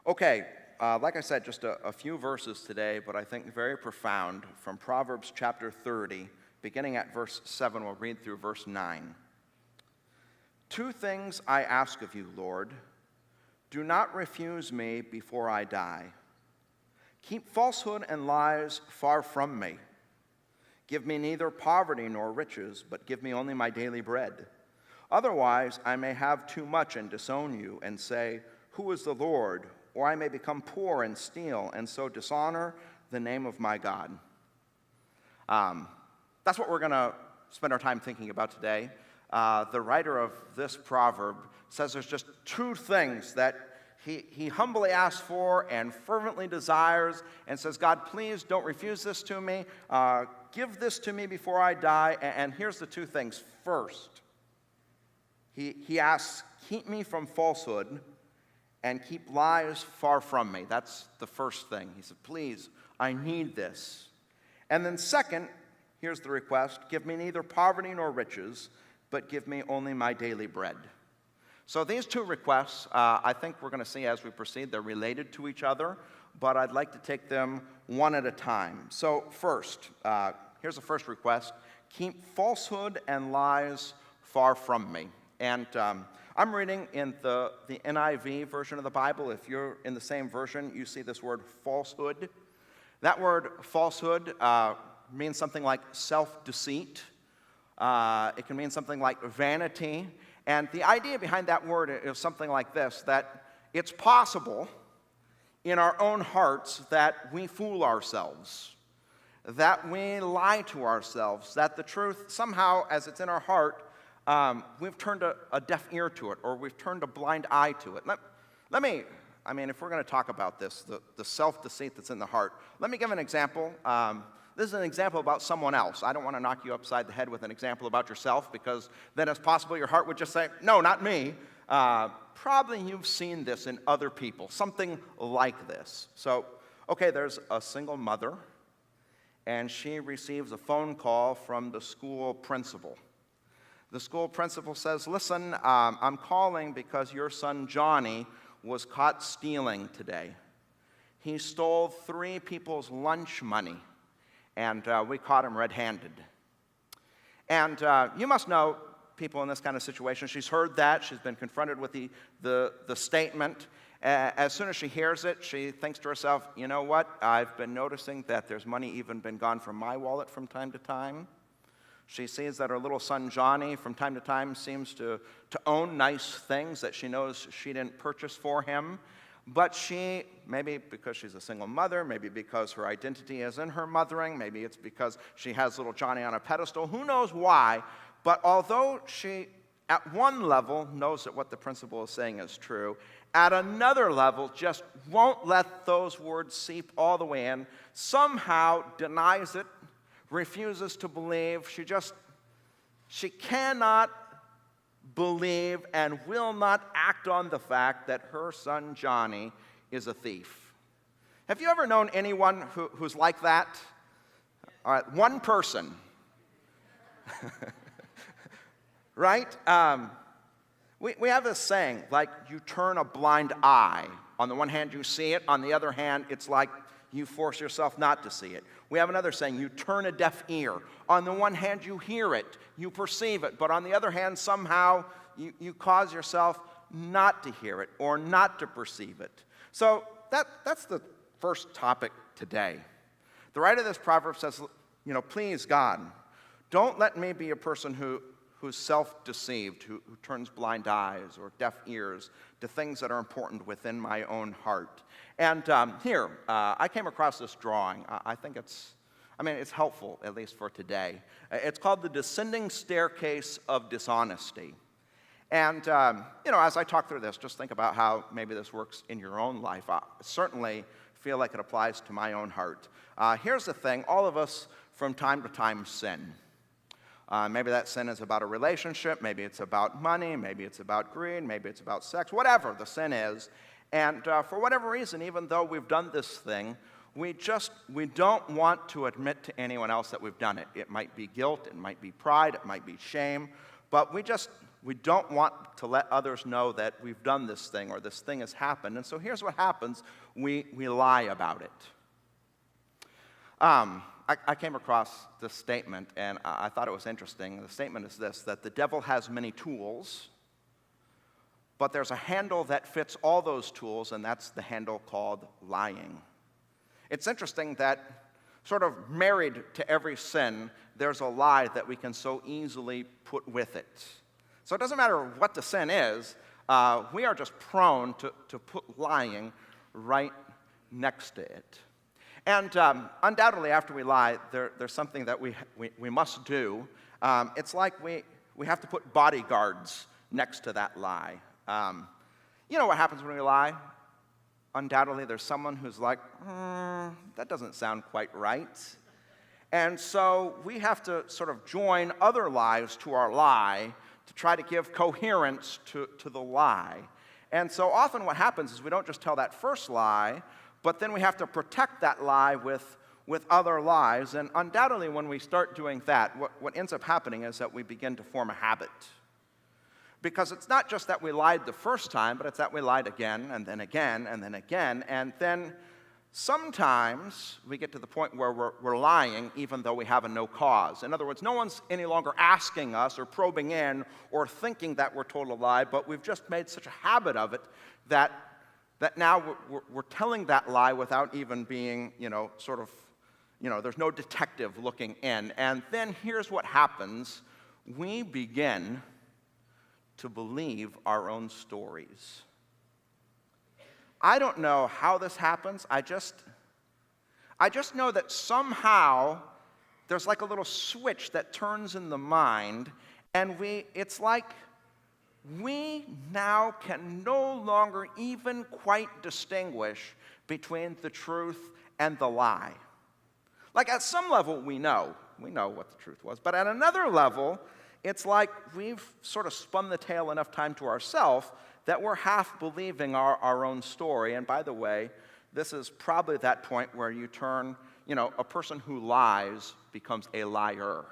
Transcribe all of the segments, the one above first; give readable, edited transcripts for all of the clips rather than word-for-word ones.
Okay, like I said, just a few verses today, but I think very profound from Proverbs chapter 30, beginning at verse 7. We'll read through verse 9. Two things I ask of you, Lord. Do not refuse me before I die. Keep falsehood and lies far from me. Give me neither poverty nor riches, but give me only my daily bread. Otherwise, I may have too much and disown you and say, who is the Lord? Or I may become poor and steal, and so dishonor the name of my God. That's what we're going to spend our time thinking about today. The writer of this proverb says there's just two things that he humbly asks for and fervently desires and says, God, please don't refuse this to me. Give this to me before I die. And here's the two things. First, he asks, keep me from falsehood and keep lies far from me. That's the first thing. He said, please, I need this. And then second, here's the request, give me neither poverty nor riches, but give me only my daily bread. So these two requests, I think we're going to see as we proceed, they're related to each other, but I'd like to take them one at a time. So first, here's the first request, keep falsehood and lies far from me. And I'm reading in the NIV version of the Bible. If you're in the same version, you see this word falsehood. That word falsehood means something like self-deceit. It can mean something like vanity. And the idea behind that word is something like this, that it's possible in our own hearts that we fool ourselves, that we lie to ourselves, that the truth somehow, as it's in our heart, we've turned a deaf ear to it, or we've turned a blind eye to it. If we're going to talk about this, the self-deceit that's in the heart, let me give an example. This is an example about someone else. I don't want to knock you upside the head with an example about yourself, because then it's possible your heart would just say, no, not me. Probably you've seen this in other people, something like this. So, okay, there's a single mother, and she receives a phone call from the school principal. The school principal says, listen, I'm calling because your son Johnny was caught stealing today. He stole 3 people's lunch money, and we caught him red-handed. And you must know people in this kind of situation. She's heard that. She's been confronted with the statement. As soon as she hears it, she thinks to herself, you know what? I've been noticing that there's money even been gone from my wallet from time to time. She sees that her little son Johnny from time to time seems to own nice things that she knows she didn't purchase for him. But she, maybe because she's a single mother, maybe because her identity is in her mothering, maybe it's because she has little Johnny on a pedestal, who knows why, but although she at one level knows that what the principal is saying is true, at another level just won't let those words seep all the way in, somehow denies it, refuses to believe. She cannot believe and will not act on the fact that her son Johnny is a thief. Have you ever known anyone who's like that? All right, one person. Right? We have this saying, like you turn a blind eye. On the one hand, you see it. On the other hand, it's like you force yourself not to see it. We have another saying, you turn a deaf ear. On the one hand, you hear it, you perceive it, but on the other hand, somehow you cause yourself not to hear it or not to perceive it. So that's the first topic today. The writer of this proverb says, please, God, don't let me be a person who's self-deceived, who turns blind eyes or deaf ears to things that are important within my own heart. And here, I came across this drawing. I think it's helpful, at least for today. It's called The Descending Staircase of Dishonesty. And, as I talk through this, just think about how maybe this works in your own life. I certainly feel like it applies to my own heart. Here's the thing. All of us, from time to time, sin. Maybe that sin is about a relationship, maybe it's about money, maybe it's about greed, maybe it's about sex, whatever the sin is. And for whatever reason, even though we've done this thing, we don't want to admit to anyone else that we've done it. It might be guilt, it might be pride, it might be shame, but we just we don't want to let others know that we've done this thing or this thing has happened. And so here's what happens. We lie about it. I came across this statement, and I thought it was interesting. The statement is this, that the devil has many tools, but there's a handle that fits all those tools, and that's the handle called lying. It's interesting that sort of married to every sin, there's a lie that we can so easily put with it. So it doesn't matter what the sin is, we are just prone to put lying right next to it. And undoubtedly, after we lie, there's something that we must do. It's like we have to put bodyguards next to that lie. You know what happens when we lie? Undoubtedly, there's someone who's like, that doesn't sound quite right. And so we have to sort of join other lies to our lie to try to give coherence to the lie. And so often what happens is we don't just tell that first lie, but then we have to protect that lie with other lies. And undoubtedly, when we start doing that, what ends up happening is that we begin to form a habit. Because it's not just that we lied the first time, but it's that we lied again, and then again, and then again. And then sometimes we get to the point where we're lying even though we have a no cause. In other words, no one's any longer asking us or probing in or thinking that we're told a lie, but we've just made such a habit of it that now we're telling that lie without even being, there's no detective looking in. And then here's what happens. We begin to believe our own stories. I don't know how this happens. I just know that somehow there's like a little switch that turns in the mind, and it's like we now can no longer even quite distinguish between the truth and the lie. Like at some level we know what the truth was, but at another level, it's like we've sort of spun the tale enough time to ourselves that we're half believing our own story. And by the way, this is probably that point where you turn, a person who lies becomes a liar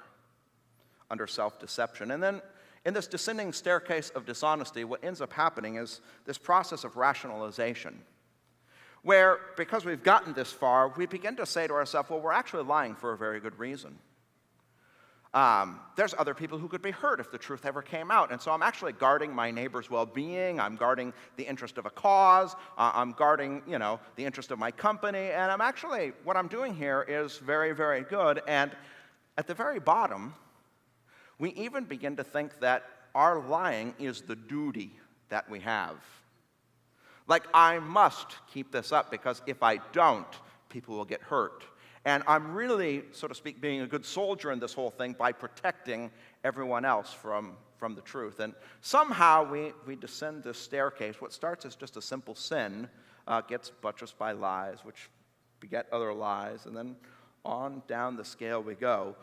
under self-deception. And then in this descending staircase of dishonesty, what ends up happening is this process of rationalization, where because we've gotten this far, we begin to say to ourselves, well, we're actually lying for a very good reason. There's other people who could be hurt if the truth ever came out. And so I'm actually guarding my neighbor's well-being. I'm guarding the interest of a cause. I'm guarding, the interest of my company. And what I'm doing here is very, very good. And at the very bottom, we even begin to think that our lying is the duty that we have. Like, I must keep this up because if I don't, people will get hurt. And I'm really, so to speak, being a good soldier in this whole thing by protecting everyone else from the truth. And somehow we descend this staircase. What starts as just a simple sin gets buttressed by lies, which beget other lies, and then on down the scale we go.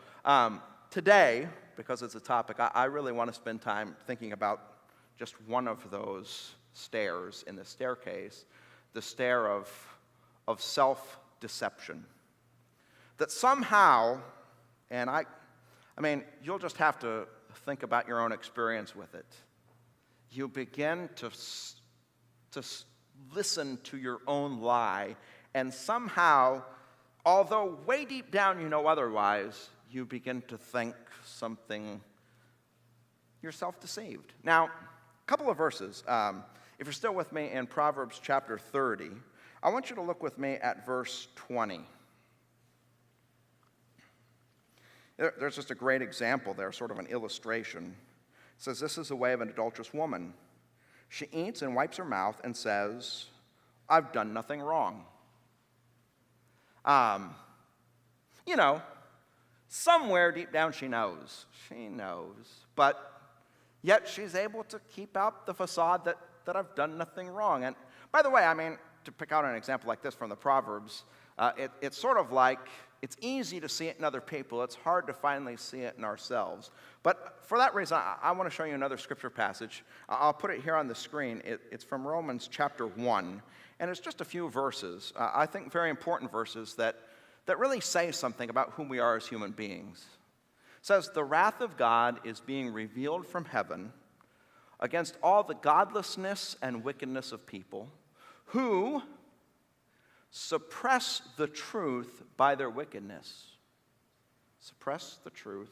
Today, because it's a topic, I really want to spend time thinking about just one of those stairs in the staircase, the stair of self-deception. That somehow, and you'll just have to think about your own experience with it. You begin to listen to your own lie, and somehow, although way deep down you know otherwise, you begin to think something, you're self-deceived. Now, a couple of verses. If you're still with me in Proverbs chapter 30, I want you to look with me at verse 20. There's just a great example there, sort of an illustration. It says, this is the way of an adulterous woman. She eats and wipes her mouth and says, I've done nothing wrong. Somewhere deep down she knows. She knows. But yet she's able to keep out the facade that I've done nothing wrong. And by the way, to pick out an example like this from the Proverbs, it's sort of like, it's easy to see it in other people. It's hard to finally see it in ourselves. But for that reason, I want to show you another scripture passage. I'll put it here on the screen. It's from Romans chapter 1. And it's just a few verses. I think very important verses that really say something about who we are as human beings. It says, the wrath of God is being revealed from heaven against all the godlessness and wickedness of people who suppress the truth by their wickedness. Suppress the truth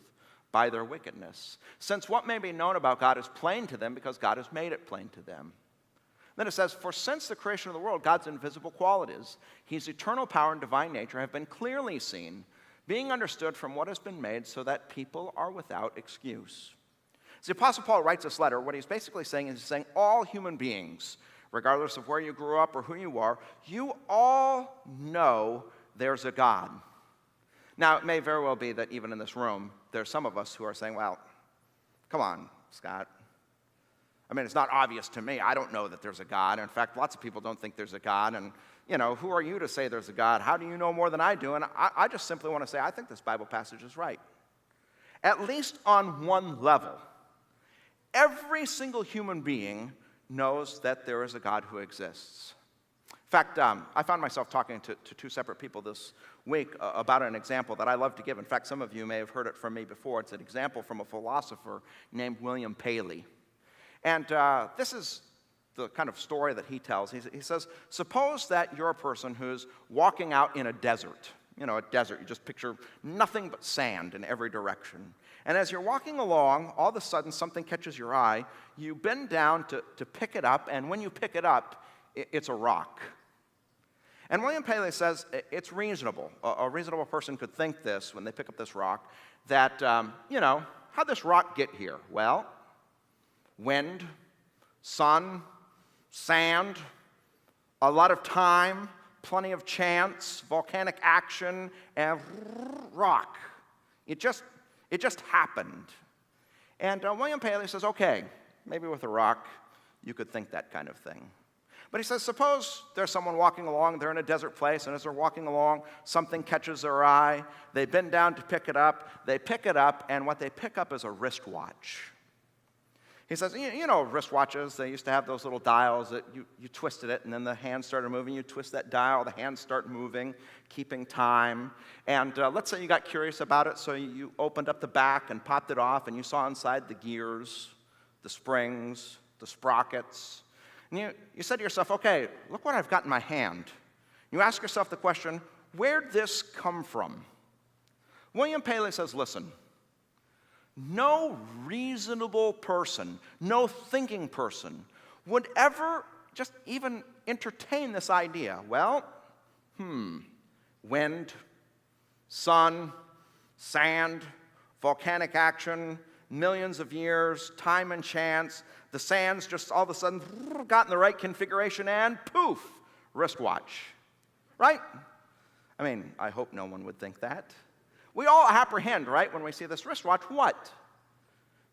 by their wickedness. Since what may be known about God is plain to them because God has made it plain to them. Then it says, for since the creation of the world, God's invisible qualities, his eternal power and divine nature have been clearly seen, being understood from what has been made, so that people are without excuse. As the Apostle Paul writes this letter, what he's basically saying is he's saying all human beings, regardless of where you grew up or who you are, you all know there's a God. Now, it may very well be that even in this room, there's some of us who are saying, well, come on, Scott. I mean, it's not obvious to me. I don't know that there's a God. In fact, lots of people don't think there's a God. And, who are you to say there's a God? How do you know more than I do? And I just simply want to say, I think this Bible passage is right. At least on one level, every single human being knows that there is a God who exists. In fact, I found myself talking to two separate people this week about an example that I love to give. In fact, some of you may have heard it from me before. It's an example from a philosopher named William Paley. And this is the kind of story that he tells. He says, suppose that you're a person who's walking out in a desert. A desert, you just picture nothing but sand in every direction. And as you're walking along, all of a sudden something catches your eye. You bend down to pick it up, and when you pick it up, it's a rock. And William Paley says it's reasonable. A reasonable person could think this when they pick up this rock, that, how'd this rock get here? Well, wind, sun, sand, a lot of time, plenty of chance, volcanic action, and rock. It just happened. And William Paley says, okay, maybe with a rock you could think that kind of thing. But he says, suppose there's someone walking along, they're in a desert place, and as they're walking along, something catches their eye. They bend down to pick it up. They pick it up, and what they pick up is a wristwatch. He says, wristwatches, they used to have those little dials that you twisted it, and then the hands started moving. You twist that dial, the hands start moving, keeping time. And let's say you got curious about it, so you opened up the back and popped it off, and you saw inside the gears, the springs, the sprockets. And you said to yourself, okay, look what I've got in my hand. You ask yourself the question, where'd this come from? William Paley says, listen, no reasonable person, no thinking person would ever just even entertain this idea. Well, wind, sun, sand, volcanic action, millions of years, time and chance. The sand's just all of a sudden got in the right configuration and poof, wristwatch. Right? I mean, I hope no one would think that. We all apprehend, right, when we see this wristwatch, what?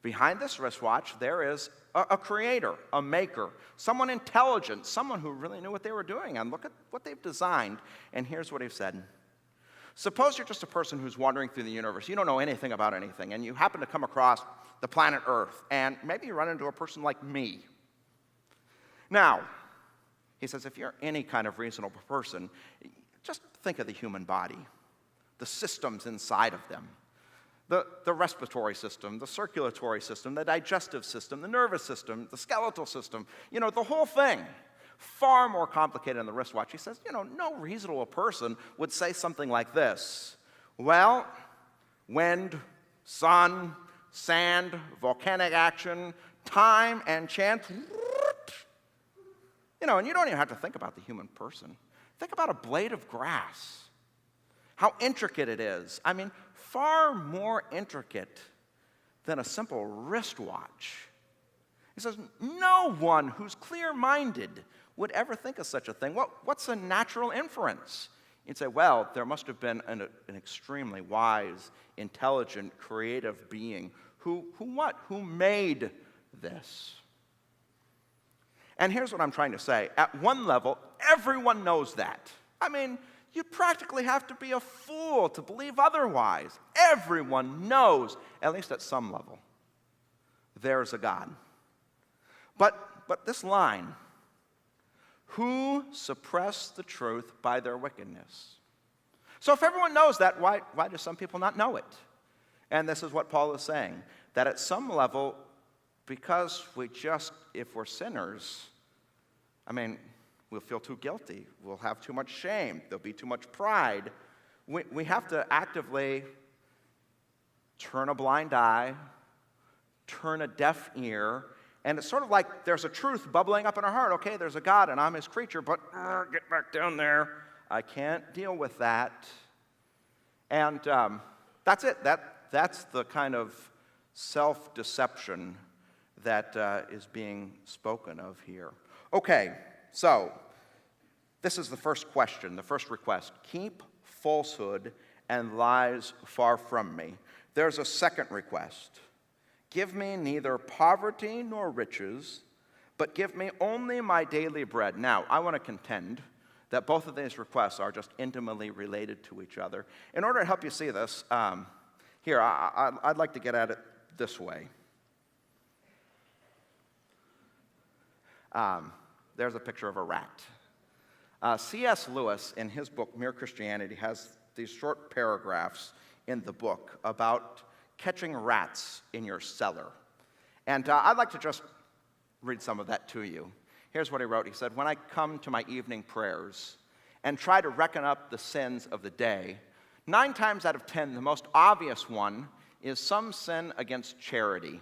Behind this wristwatch, there is a creator, a maker, someone intelligent, someone who really knew what they were doing. And look at what they've designed. And here's what he's said. Suppose you're just a person who's wandering through the universe. You don't know anything about anything, and you happen to come across the planet Earth, and maybe you run into a person like me. Now, he says, if you're any kind of reasonable person, just think of the human body, the systems inside of them. The respiratory system, the circulatory system, the digestive system, the nervous system, the skeletal system, the whole thing. Far more complicated than the wristwatch. He says, no reasonable person would say something like this. Well, wind, sun, sand, volcanic action, time and chance. And you don't even have to think about the human person. Think about a blade of grass. How intricate it is. I mean, far more intricate than a simple wristwatch. He says, no one who's clear-minded would ever think of such a thing. What's a natural inference? You'd say, well, there must have been an extremely wise, intelligent, creative being who made this? And here's what I'm trying to say. At one level, everyone knows that. I mean, you practically have to be a fool to believe otherwise. Everyone knows, at least at some level, there's a God. But this line, who suppress the truth by their wickedness. So if everyone knows that, why do some people not know it? And this is what Paul is saying, that at some level, because if we're sinners, we'll feel too guilty. We'll have too much shame. There'll be too much pride. We have to actively turn a blind eye, turn a deaf ear, and it's sort of like there's a truth bubbling up in our heart. Okay, there's a God, and I'm his creature, but get back down there. I can't deal with that. And that's it. That's the kind of self-deception that is being spoken of here. Okay, so this is the first question, the first request. Keep falsehood and lies far from me. There's a second request. Give me neither poverty nor riches, but give me only my daily bread. Now, I want to contend that both of these requests are just intimately related to each other. In order to help you see this, I'd like to get at it this way. There's a picture of a rat. C.S. Lewis, in his book, Mere Christianity, has these short paragraphs in the book about catching rats in your cellar. And I'd like to just read some of that to you. Here's what he wrote. He said, "When I come to my evening prayers and try to reckon up the sins of the day, 9 times out of 10, the most obvious one is some sin against charity.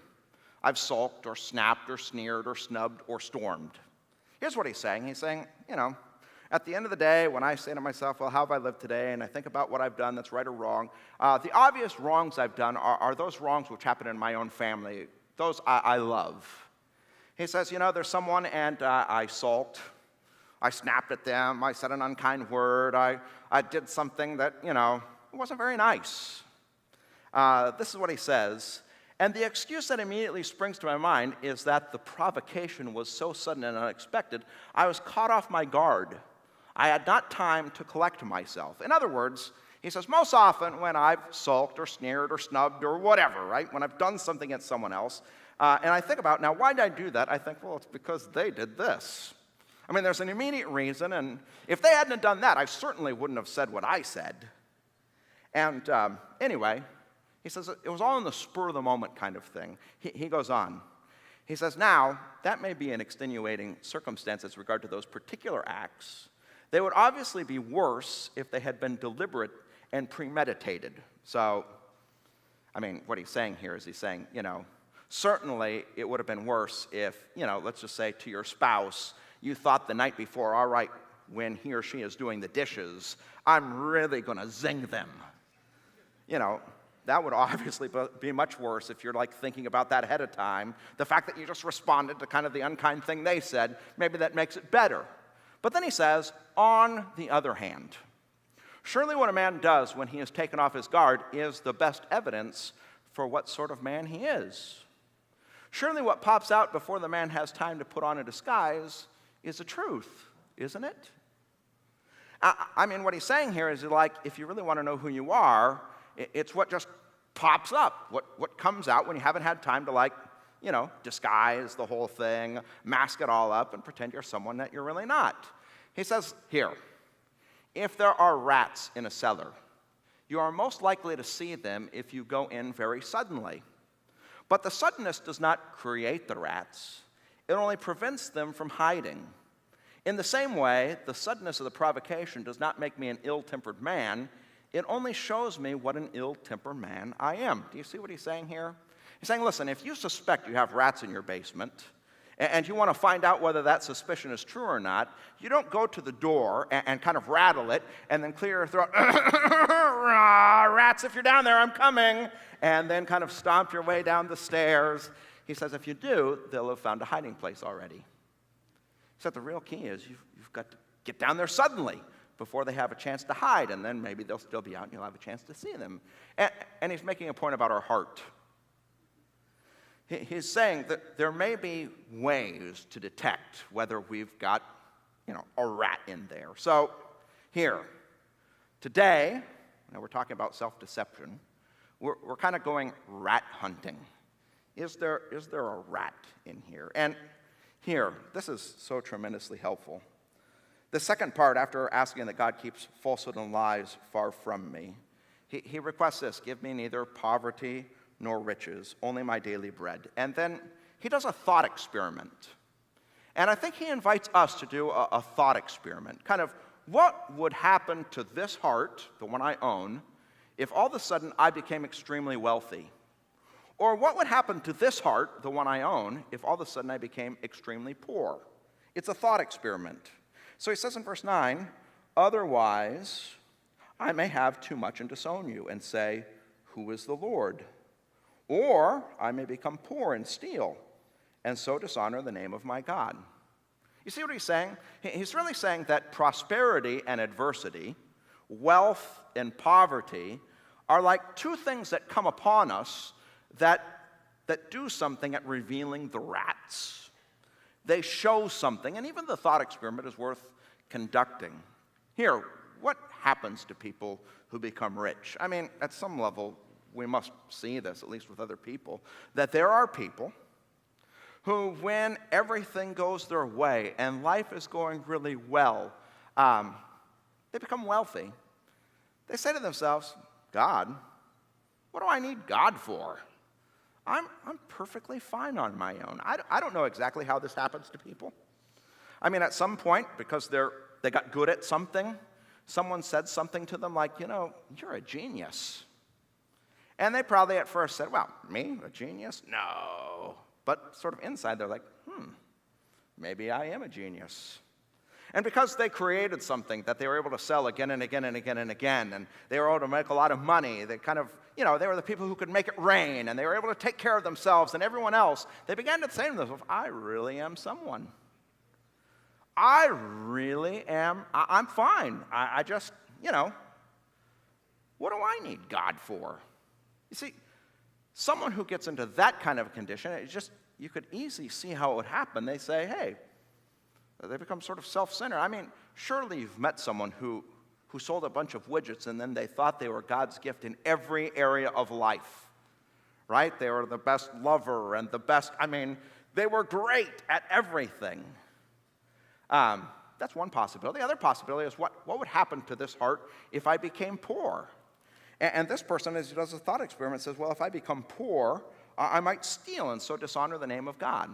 I've sulked or snapped or sneered or snubbed or stormed." Here's what he's saying. He's saying, at the end of the day, when I say to myself, well, how have I lived today? And I think about what I've done that's right or wrong, the obvious wrongs I've done are those wrongs which happen in my own family. Those I love. He says, there's someone and I sulked. I snapped at them. I said an unkind word. I did something that, wasn't very nice. This is what he says. And the excuse that immediately springs to my mind is that the provocation was so sudden and unexpected, I was caught off my guard. I had not time to collect myself. In other words, he says, most often when I've sulked or sneered or snubbed or whatever, right, when I've done something against someone else, and I think about, now, why did I do that? I think, well, it's because they did this. There's an immediate reason, and if they hadn't done that, I certainly wouldn't have said what I said. And anyway, he says it was all in the spur of the moment kind of thing. He goes on. He says, now, that may be an extenuating circumstance as regard to those particular acts. They would obviously be worse if they had been deliberate and premeditated. So, what he's saying here is he's saying, certainly it would have been worse if, let's just say to your spouse, you thought the night before, all right, when he or she is doing the dishes, I'm really going to zing them. That would obviously be much worse if you're thinking about that ahead of time. The fact that you just responded to kind of the unkind thing they said, maybe that makes it better. But then he says, on the other hand, surely what a man does when he is taken off his guard is the best evidence for what sort of man he is. Surely what pops out before the man has time to put on a disguise is the truth, isn't it? What he's saying here is if you really want to know who you are, it's what just pops up, what comes out when you haven't had time to disguise the whole thing, mask it all up, and pretend you're someone that you're really not. He says here, if there are rats in a cellar, you are most likely to see them if you go in very suddenly. But the suddenness does not create the rats. It only prevents them from hiding. In the same way, the suddenness of the provocation does not make me an ill-tempered man. It only shows me what an ill-tempered man I am. Do you see what he's saying here? He's saying, listen, if you suspect you have rats in your basement, and you want to find out whether that suspicion is true or not, you don't go to the door and kind of rattle it, and then clear your throat, rats, if you're down there, I'm coming, and then kind of stomp your way down the stairs. He says, if you do, they'll have found a hiding place already. He said, the real key is you've got to get down there suddenly before they have a chance to hide, and then maybe they'll still be out and you'll have a chance to see them. And he's making a point about our heart. He's saying that there may be ways to detect whether we've got, a rat in there. So here, today, we're talking about self-deception, we're kind of going rat hunting. Is there a rat in here? And here, this is so tremendously helpful. The second part, after asking that God keeps falsehood and lies far from me, he requests this, give me neither poverty nor riches, only my daily bread. And then he does a thought experiment. And I think he invites us to do a thought experiment. Kind of, what would happen to this heart, the one I own, if all of a sudden I became extremely wealthy? Or what would happen to this heart, the one I own, if all of a sudden I became extremely poor? It's a thought experiment. So he says in verse 9, otherwise I may have too much and disown you and say, who is the Lord? Or I may become poor and steal, and so dishonor the name of my God. You see what he's saying? He's really saying that prosperity and adversity, wealth and poverty, are like two things that come upon us that do something at revealing the rats. They show something, and even the thought experiment is worth conducting. Here, what happens to people who become rich? I mean, at some level, we must see this, at least with other people, that there are people who, when everything goes their way and life is going really well, they become wealthy. They say to themselves, God, what do I need God for? I'm perfectly fine on my own. I don't know exactly how this happens to people. I mean, at some point, because they got good at something, someone said something to them like, you're a genius. And they probably at first said, well, me, a genius? No. But sort of inside, they're like, maybe I am a genius. And because they created something that they were able to sell again and again and again and again, and they were able to make a lot of money, they kind of, they were the people who could make it rain, and they were able to take care of themselves and everyone else, they began to say to themselves, I really am someone. I really am, I'm fine. I just, what do I need God for? You see, someone who gets into that kind of condition, you could easily see how it would happen. They say, hey, they become sort of self-centered. I mean, surely you've met someone who sold a bunch of widgets and then they thought they were God's gift in every area of life, right? They were the best lover and the best, they were great at everything. That's one possibility. The other possibility is what would happen to this heart if I became poor? And this person, as he does a thought experiment, says, well, if I become poor, I might steal and so dishonor the name of God.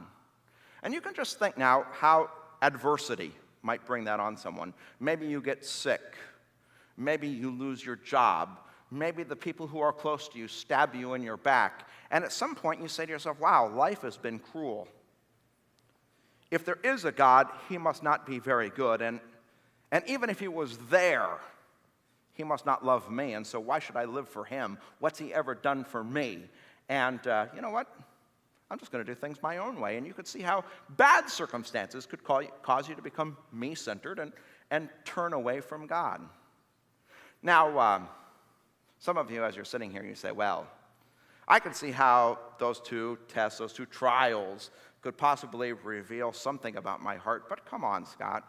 And you can just think now how adversity might bring that on someone. Maybe you get sick. Maybe you lose your job. Maybe the people who are close to you stab you in your back. And at some point you say to yourself, wow, life has been cruel. If there is a God, he must not be very good. And even if he was there, he must not love me. And so why should I live for him? What's he ever done for me? And you know what? I'm just going to do things my own way. And you could see how bad circumstances could cause you to become me-centered and turn away from God. Now, some of you, as you're sitting here, you say, well, I can see how those two tests, those two trials, could possibly reveal something about my heart. But come on, Scott.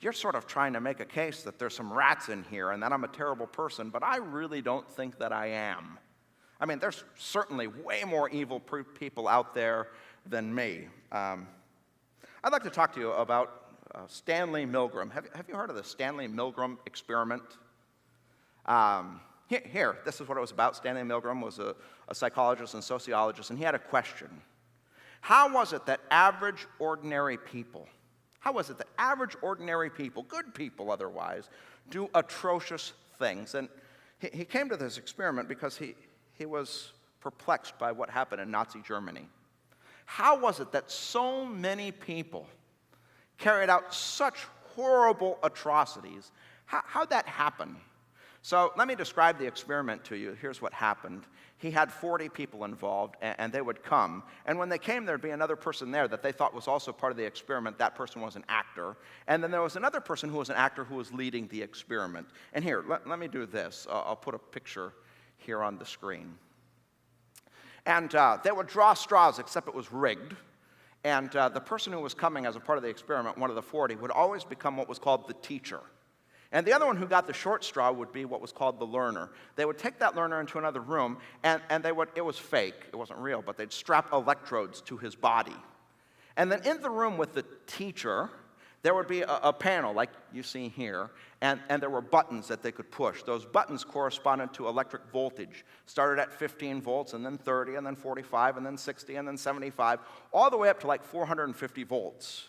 You're sort of trying to make a case that there's some rats in here and that I'm a terrible person, but I really don't think that I am. There's certainly way more evil people out there than me. I'd like to talk to you about Stanley Milgram. Have you heard of the Stanley Milgram experiment? Here, this is what it was about. Stanley Milgram was a psychologist and sociologist, and he had a question. How was it that average, ordinary people, good people otherwise, do atrocious things? And he came to this experiment because he was perplexed by what happened in Nazi Germany. How was it that so many people carried out such horrible atrocities? How'd that happen? So let me describe the experiment to you. Here's what happened. He had 40 people involved, and they would come. And when they came, there'd be another person there that they thought was also part of the experiment. That person was an actor. And then there was another person who was an actor who was leading the experiment. And here, let me do this. I'll put a picture here on the screen. And they would draw straws, except it was rigged. And the person who was coming as a part of the experiment, one of the 40, would always become what was called the teacher. And the other one who got the short straw would be what was called the learner. They would take that learner into another room, and it was fake, it wasn't real, but they'd strap electrodes to his body. And then in the room with the teacher, there would be a panel like you see here, and there were buttons that they could push. Those buttons corresponded to electric voltage. Started at 15 volts, and then 30, and then 45, and then 60, and then 75, all the way up to like 450 volts.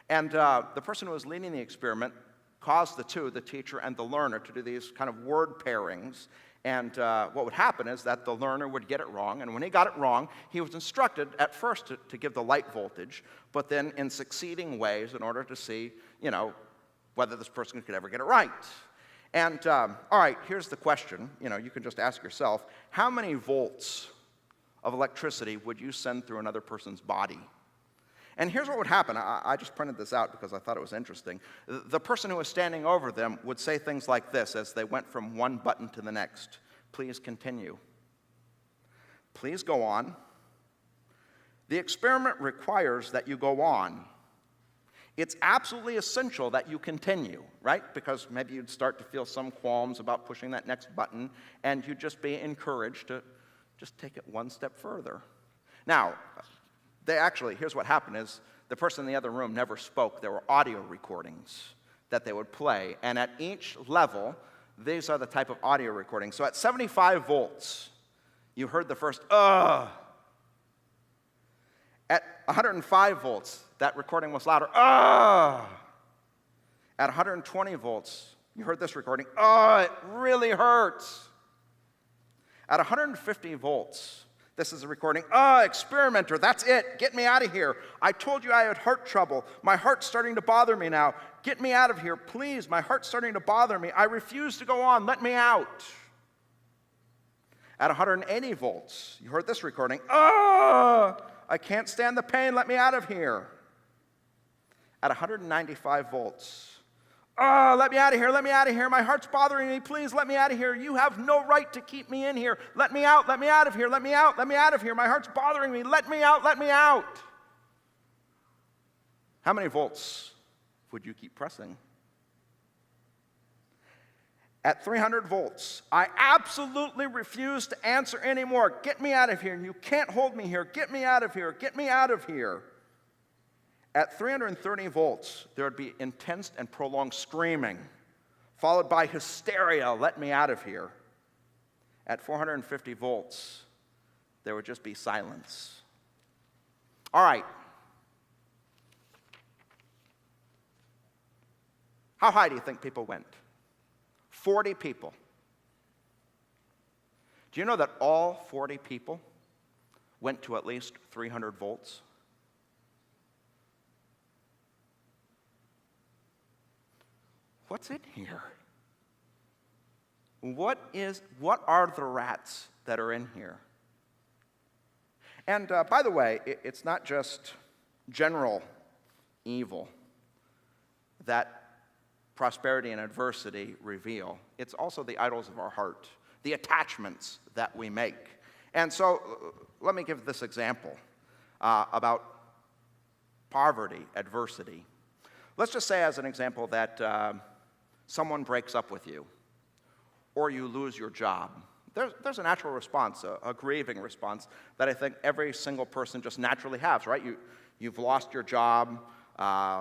And the person who was leading the experiment caused the teacher and the learner, to do these kind of word pairings. And what would happen is that the learner would get it wrong, and when he got it wrong, he was instructed at first to give the light voltage, but then in succeeding ways in order to see, whether this person could ever get it right. And all right, here's the question. You can just ask yourself, how many volts of electricity would you send through another person's body? And here's what would happen. I just printed this out because I thought it was interesting. The person who was standing over them would say things like this as they went from one button to the next. Please continue. Please go on. The experiment requires that you go on. It's absolutely essential that you continue, right? Because maybe you'd start to feel some qualms about pushing that next button, and you'd just be encouraged to just take it one step further. Now, here's what happened is the person in the other room never spoke. There were audio recordings that they would play. And at each level, these are the type of audio recordings. So at 75 volts, you heard the first, At 105 volts, that recording was louder, At 120 volts, you heard this recording, it really hurts. At 150 volts, this is a recording. Experimenter, that's it. Get me out of here. I told you I had heart trouble. My heart's starting to bother me now. Get me out of here, please. My heart's starting to bother me. I refuse to go on. Let me out. At 180 volts, you heard this recording. I can't stand the pain. Let me out of here. At 195 volts, let me out of here, let me out of here. My heart's bothering me. Please let me out of here. You have no right to keep me in here. Let me out of here, let me out of here. My heart's bothering me. Let me out, let me out. How many volts would you keep pressing? At 300 volts, I absolutely refuse to answer anymore. Get me out of here. You can't hold me here. Get me out of here. Get me out of here. At 330 volts, there would be intense and prolonged screaming, followed by hysteria, let me out of here. At 450 volts, there would just be silence. All right. How high do you think people went? 40 people. Do you know that all 40 people went to at least 300 volts? What's in here? What are the rats that are in here? And by the way, it's not just general evil that prosperity and adversity reveal. It's also the idols of our heart, the attachments that we make. And so let me give this example about poverty, adversity. Let's just say as an example that someone breaks up with you, or you lose your job. There's a natural response, a grieving response that I think every single person just naturally has, right? You've lost your job,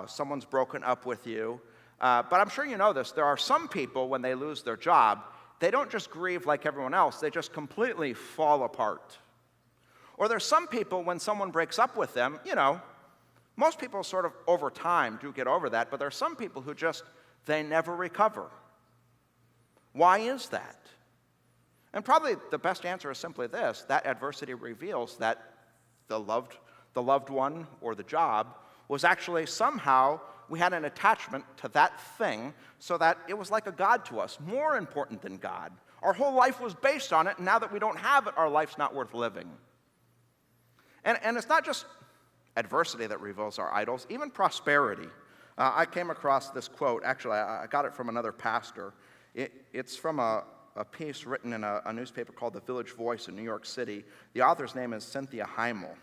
someone's broken up with you. But I'm sure you know this. There are some people, when they lose their job, they don't just grieve like everyone else. They just completely fall apart. Or there's some people, when someone breaks up with them, most people sort of over time do get over that, but there are some people who they never recover. Why is that? And probably the best answer is simply this: that adversity reveals that the loved one or the job was actually somehow, we had an attachment to that thing so that it was like a god to us, more important than God. Our whole life was based on it, and now that we don't have it, our life's not worth living. And it's not just adversity that reveals our idols, even prosperity. I came across this quote. Actually, I got it from another pastor. It's from a piece written in a newspaper called The Village Voice in New York City. The author's name is Cynthia Heimel.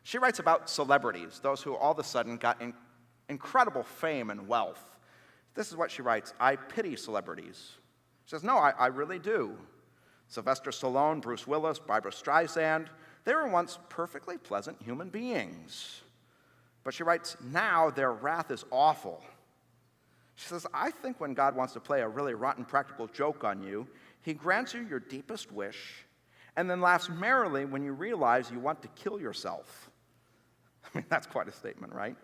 She writes about celebrities, those who all of a sudden got incredible fame and wealth. This is what she writes: I pity celebrities. She says, no, I really do. Sylvester Stallone, Bruce Willis, Barbra Streisand, they were once perfectly pleasant human beings. But she writes, now their wrath is awful. She says, I think when God wants to play a really rotten practical joke on you, he grants you your deepest wish and then laughs merrily when you realize you want to kill yourself. I mean, that's quite a statement, right?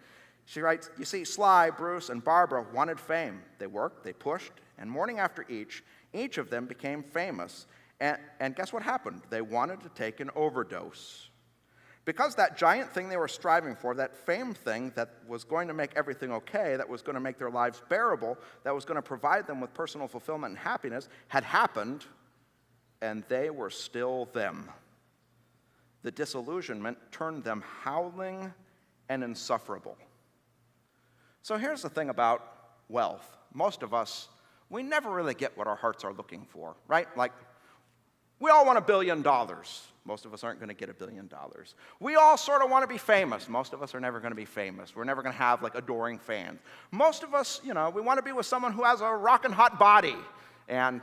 She writes, you see, Sly, Bruce, and Barbara wanted fame. They worked, they pushed, and morning after each of them became famous. And guess what happened? They wanted to take an overdose. Because that giant thing they were striving for, that fame thing that was going to make everything okay, that was going to make their lives bearable, that was going to provide them with personal fulfillment and happiness, had happened, and they were still them. The disillusionment turned them howling and insufferable. So here's the thing about wealth. Most of us, we never really get what our hearts are looking for, right? Like, we all want $1 billion. Most of us aren't going to get $1 billion. We all sort of want to be famous. Most of us are never going to be famous. We're never going to have, like, adoring fans. Most of us, we want to be with someone who has a rockin' hot body. And,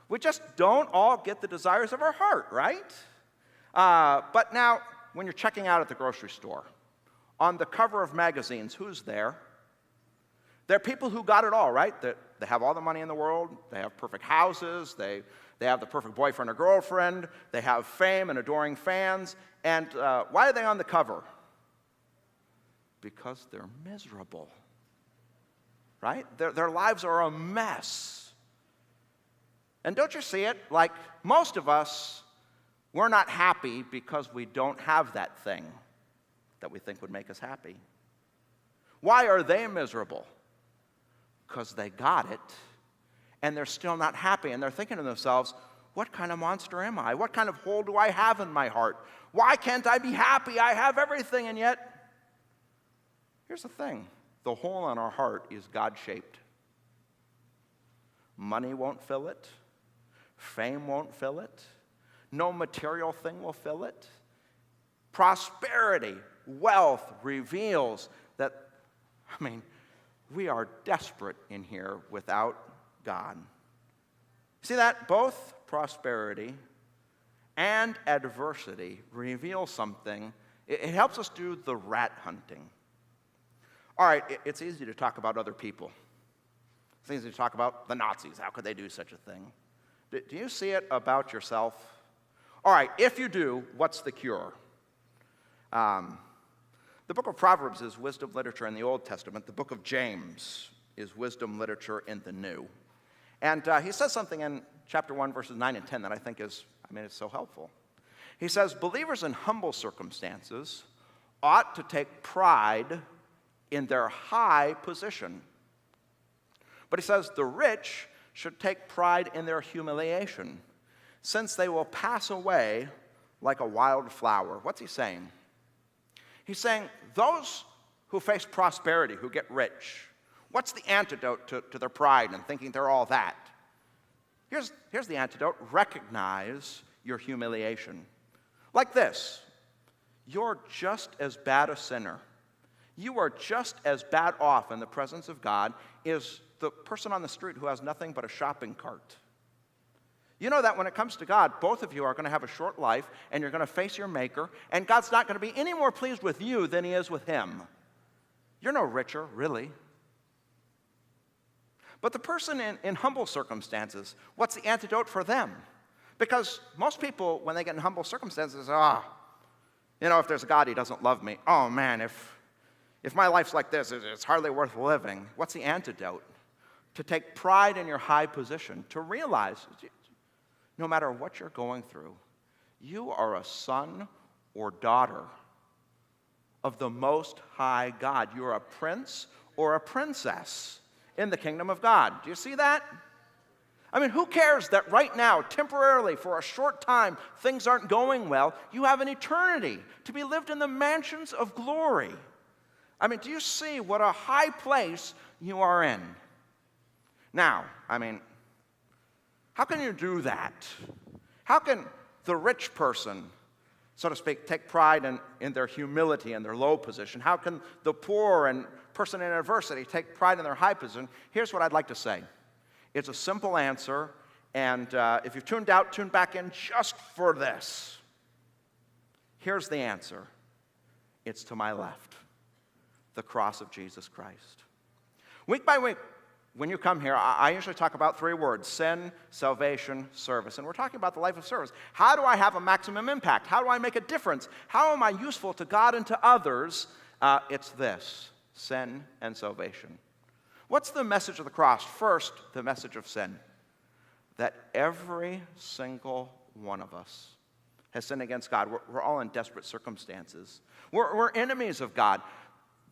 we just don't all get the desires of our heart, right? But now, when you're checking out at the grocery store, on the cover of magazines, who's there? They're people who got it all, right? They have all the money in the world. They have perfect houses. They have the perfect boyfriend or girlfriend. They have fame and adoring fans. And why are they on the cover? Because they're miserable, right? Their lives are a mess. And don't you see it? Like, most of us, we're not happy because we don't have that thing that we think would make us happy. Why are they miserable? Because they got it, and they're still not happy, and they're thinking to themselves, what kind of monster am I? What kind of hole do I have in my heart? Why can't I be happy? I have everything, and yet, here's the thing. The hole in our heart is God-shaped. Money won't fill it. Fame won't fill it. No material thing will fill it. Prosperity, wealth reveals that, we are desperate in here without God. See that? Both prosperity and adversity reveal something. It helps us do the rat hunting. All right, it's easy to talk about other people. It's easy to talk about the Nazis. How could they do such a thing? Do you see it about yourself? All right, if you do, what's the cure? The book of Proverbs is wisdom literature in the Old Testament. The book of James is wisdom literature in the New. And he says something in chapter 1, verses 9 and 10 that I think is, it's so helpful. He says, believers in humble circumstances ought to take pride in their high position. But he says, the rich should take pride in their humiliation, since they will pass away like a wild flower. What's he saying? He's saying those who face prosperity, who get rich, what's the antidote to their pride and thinking they're all that? Here's the antidote. Recognize your humiliation. Like this. You're just as bad a sinner. You are just as bad off in the presence of God as the person on the street who has nothing but a shopping cart. You know that when it comes to God, both of you are going to have a short life, and you're going to face your Maker, and God's not going to be any more pleased with you than he is with him. You're no richer, really. But the person in humble circumstances, what's the antidote for them? Because most people, when they get in humble circumstances, if there's a God, he doesn't love me. Oh, man, if my life's like this, it's hardly worth living. What's the antidote? To take pride in your high position, to realize no matter what you're going through, you are a son or daughter of the Most High God. You're a prince or a princess in the kingdom of God. Do you see that? Who cares that right now, temporarily, for a short time, things aren't going well? You have an eternity to be lived in the mansions of glory. Do you see what a high place you are in? Now, how can you do that? How can the rich person, so to speak, take pride in their humility and their low position? How can the poor and person in adversity take pride in their high position? Here's what I'd like to say. It's a simple answer, and if you've tuned out, tune back in just for this. Here's the answer. It's to my left, the cross of Jesus Christ. Week by week, when you come here, I usually talk about three words: sin, salvation, service. And we're talking about the life of service. How do I have a maximum impact? How do I make a difference? How am I useful to God and to others? It's this: sin and salvation. What's the message of the cross? First, the message of sin. That every single one of us has sinned against God. We're all in desperate circumstances. We're enemies of God.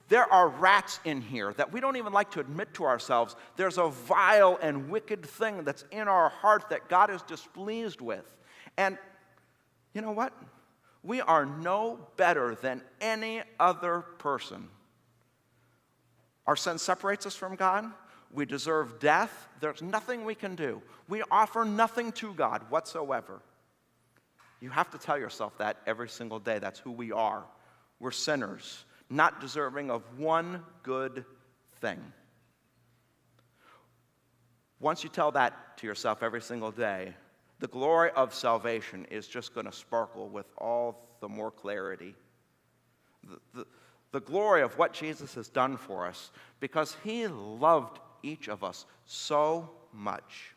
There are rats in here that we don't even like to admit to ourselves. There's a vile and wicked thing that's in our heart that God is displeased with. And you know what? We are no better than any other person. Our sin separates us from God. We deserve death. There's nothing we can do. We offer nothing to God whatsoever. You have to tell yourself that every single day. That's who we are. We're sinners, not deserving of one good thing. Once you tell that to yourself every single day, the glory of salvation is just going to sparkle with all the more clarity. The glory of what Jesus has done for us, because he loved each of us so much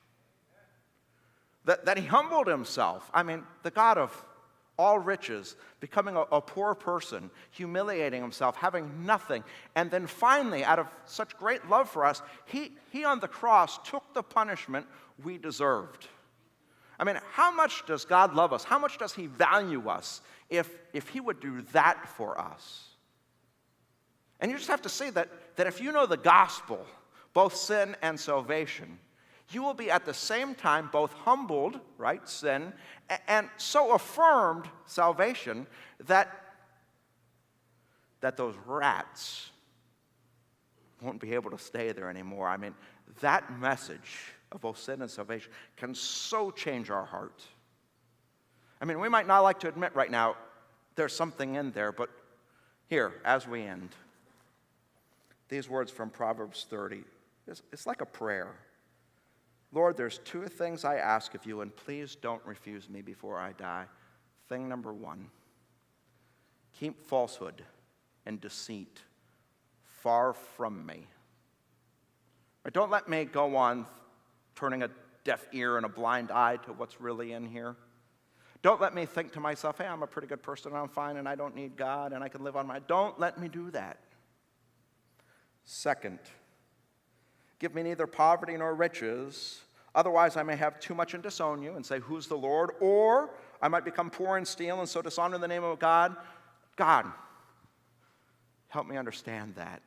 that he humbled himself. I mean, the God of all riches, becoming a poor person, humiliating himself, having nothing. And then finally, out of such great love for us, he on the cross took the punishment we deserved. I mean, how much does God love us? How much does he value us if he would do that for us? And you just have to see that if you know the gospel, both sin and salvation, you will be at the same time both humbled, right, sin, and so affirmed, salvation, that those rats won't be able to stay there anymore. I mean, that message of both sin and salvation can so change our heart. I mean, we might not like to admit right now there's something in there, but here, as we end, these words from Proverbs 30, it's like a prayer. Lord, there's two things I ask of you, and please don't refuse me before I die. Thing number one, keep falsehood and deceit far from me. Or don't let me go on turning a deaf ear and a blind eye to what's really in here. Don't let me think to myself, hey, I'm a pretty good person, and I'm fine, and I don't need God, and I can live on my... Don't let me do that. Second, give me neither poverty nor riches, otherwise I may have too much and disown you and say, who's the Lord? Or I might become poor and steal and so dishonor the name of God. God, help me understand that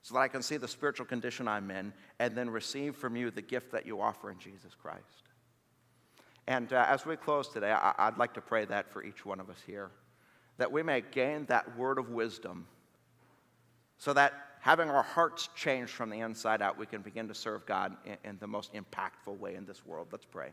so that I can see the spiritual condition I'm in and then receive from you the gift that you offer in Jesus Christ. And as we close today, I'd like to pray that for each one of us here, that we may gain that word of wisdom so that having our hearts changed from the inside out, we can begin to serve God in the most impactful way in this world. Let's pray.